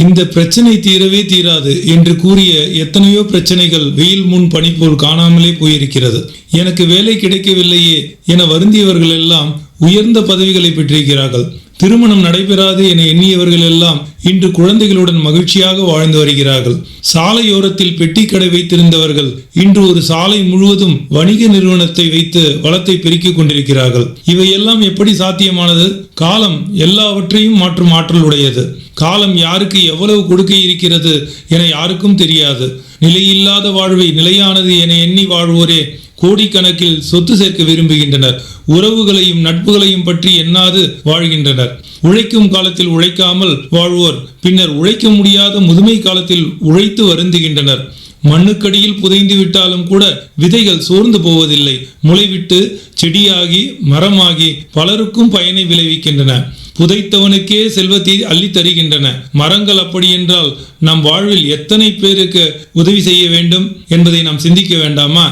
இந்த பிரச்சனை தீரவே தீராது என்று கூறிய எத்தனையோ பிரச்சனைகள் வெயில் முன் பனி போல் காணாமலே போயிருக்கிறது. எனக்கு வேலை கிடைக்கவில்லையே என வருந்தியவர்கள் எல்லாம் உயர்ந்த பதவிகளை பெற்றிருக்கிறார்கள். திருமணம் நடைபெறாது என எண்ணியவர்கள் எல்லாம் இன்று குழந்தைகளுடன் மகிழ்ச்சியாக வாழ்ந்து வருகிறார்கள். சாலையோரத்தில் பெட்டி கடை வைத்திருந்தவர்கள் இன்று ஒரு சாலை முழுவதும் வணிக நிறுவனத்தை வைத்து வளத்தை பெருக்கிக் கொண்டிருக்கிறார்கள். இவையெல்லாம் எப்படி சாத்தியமானது? காலம் எல்லாவற்றையும் மாற்றும் ஆற்றல் உடையது. காலம் யாருக்கு எவ்வளவு கொடுக்க இருக்கிறது என யாருக்கும் தெரியாது. நிலையில்லாத வாழ்வை நிலையானது என எண்ணி வாழ்வோரே கோடிக்கணக்கில் சொத்து சேர்க்க விரும்புகின்றனர். உறவுகளையும் நட்புகளையும் பற்றி எண்ணாது வாழ்கின்றனர். உழைக்கும் காலத்தில் உழைக்காமல் வாழ்வோர் பின்னர் உழைக்க முடியாத முதுமை காலத்தில் உழைத்து வருந்துகின்றனர். மண்ணுக்கடியில் புதைந்து விட்டாலும் கூட விதைகள் சோர்ந்து போவதில்லை. முளைவிட்டு செடியாகி மரமாகி பலருக்கும் பயனை விளைவிக்கின்றன. புதைத்தவனுக்கே செல்வத்தை அள்ளி தருகின்றன. மரங்கள் அப்படி என்றால் நம் வாழ்வில் எத்தனை பேருக்கு உதவி செய்ய வேண்டும் என்பதை நாம் சிந்திக்க வேண்டாமா?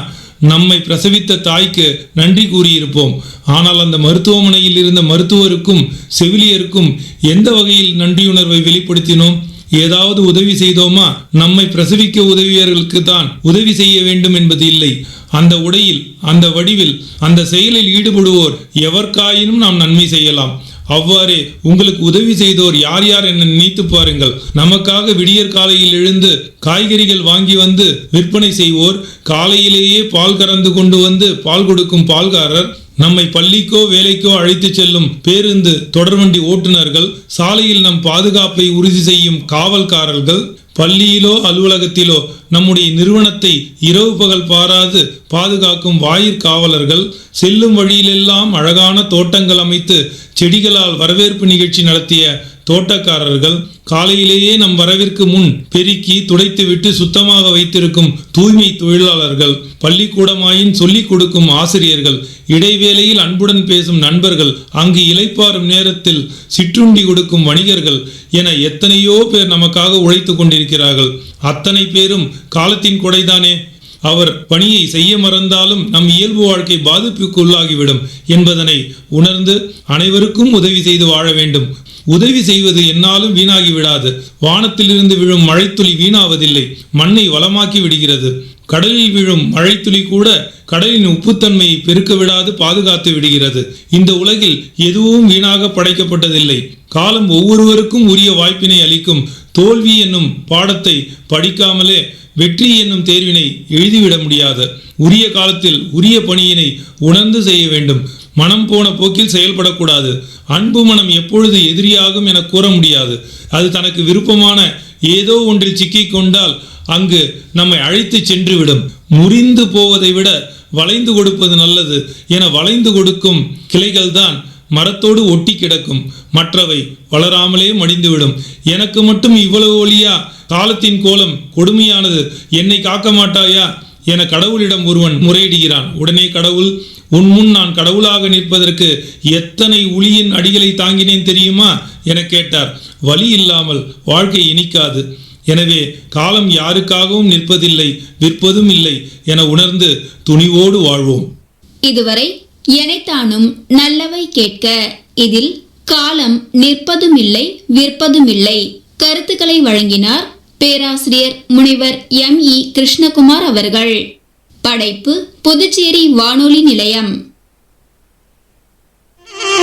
நம்மை பிரசவித்த தாய்க்கு நன்றி கூறியிருப்போம். ஆனால் அந்த மருத்துவமனையில் இருந்த மருத்துவருக்கும் செவிலியருக்கும் எந்த வகையில் நன்றியுணர்வை வெளிப்படுத்தினோம்? ஏதாவது உதவி செய்தோமா? நம்மை பிரசவிக்க உதவியவர்களுக்கு தான் உதவி செய்ய வேண்டும் என்பது இல்லை. அந்த உடையில், அந்த வடிவில், அந்த செயலில் ஈடுபடுவோர் எவர்காயினும் நாம் நன்மை செய்யலாம். அவ்வாறே உங்களுக்கு உதவி செய்தோர் யார் யார் என நினைத்து பாருங்கள். நமக்காக விடியற் காலையில் எழுந்து காய்கறிகள் வாங்கி வந்து விற்பனை செய்வோர், காலையிலேயே பால் கறந்து கொண்டு வந்து பால் கொடுக்கும் பால்காரர், நம்மை பள்ளிக்கோ வேலைக்கோ அழைத்து செல்லும் பேருந்து தொடர்வண்டி ஓட்டுநர்கள், சாலையில் நம் பாதுகாப்பை உறுதி செய்யும் காவல்காரர்கள், பள்ளியிலோ அலுவலகத்திலோ நம்முடைய நிறுவனத்தை இரவு பகல் பாராது பாதுகாக்கும் வாயிற்காவலர்கள், செல்லும் வழியிலெல்லாம் அழகான தோட்டங்கள் அமைத்து செடிகளால் வரவேற்பு நிகழ்ச்சி நடத்திய தோட்டக்காரர்கள், காலையிலேயே நம் வரவிற்கு முன் பெருக்கி துடைத்துவிட்டு சுத்தமாக வைத்திருக்கும் தூய்மை தொழிலாளர்கள், பள்ளிக்கூடமாயின் சொல்லிக் கொடுக்கும் ஆசிரியர்கள், இடைவேளையில் அன்புடன் பேசும் நண்பர்கள், அங்கு இளைப்பாறும் நேரத்தில் சிற்றுண்டி கொடுக்கும் வணிகர்கள் என எத்தனையோ பேர் நமக்காக உழைத்து கொண்டிருக்கிறார்கள். அத்தனை பேரும் காலத்தின் கொடைதானே. அவர் பணியை செய்ய மறந்தாலும் நம் இயல்பு வாழ்க்கை பாதிப்புக்கு உள்ளாகிவிடும் என்பதனை உணர்ந்து அனைவருக்கும் உதவி செய்து வாழ வேண்டும். உதவி செய்வது என்னாலும் வீணாகி விடாது. வானத்திலிருந்து விழும் மழைத்துளி வீணாவதில்லை, மண்ணை வளமாக்கி விடுகிறது. கடலில் விழும் மழைத்துளி கூட கடலின் உப்புத்தன்மையை பெருக்க விடாது பாதுகாத்து விடுகிறது. இந்த உலகில் எதுவும் வீணாக படைக்கப்பட்டதில்லை. காலம் ஒவ்வொருவருக்கும் உரிய வாய்ப்பினை அளிக்கும். தோல்வி என்னும் பாடத்தை படிக்காமலே வெற்றி என்னும் தேர்வினை எழுதிவிட முடியாது. உரிய காலத்தில் உரிய பணியினை உணர்ந்து செய்ய வேண்டும். மனம் போன போக்கில் செயல்படக்கூடாது. அன்பு மனம் எப்பொழுது எதிரியாகும் என கூற முடியாது. அது தனக்கு விருப்பமான ஏதோ ஒன்றில் சிக்கிக் கொண்டால் அங்கு நம்மை அழைத்து சென்றுவிடும். முறிந்து போவதை விட வளைந்து கொடுப்பது நல்லது என வளைந்து கொடுக்கும் கிளைகள் தான் மரத்தோடு ஒட்டி கிடக்கும். மற்றவை வளராமலே மடிந்துவிடும். எனக்கு மட்டும் இவ்வளவு ஒளியா? காலத்தின் கோலம் கொடுமையானது, என்னை காக்க மாட்டாயா என கடவுளிடம் ஒருவன் முறையிடுகிறான். உடனே கடவுள், உன் முன் நான் கடவுளாக நிற்பதற்கு எத்தனை உளியின் அடிகளை தாங்கினேன் தெரியுமா என கேட்டார். வலி இல்லாமல் வாழ்க்கை இனிக்காது. எனவே காலம் யாருக்காகவும் நிற்பதில்லை, விற்பதும் இல்லை என உணர்ந்து துணிவோடு வாழ்வோம். இதுவரை எனைத்தானும் நல்லவை கேட்க, இதில் காலம் நிற்பதும் இல்லை விற்பதும் இல்லை கருத்துக்களை வழங்கினார் பேராசிரியர் முனைவர் ME கிருஷ்ணகுமார் அவர்கள். படைப்பு புதுச்சேரி வானொலி நிலையம்.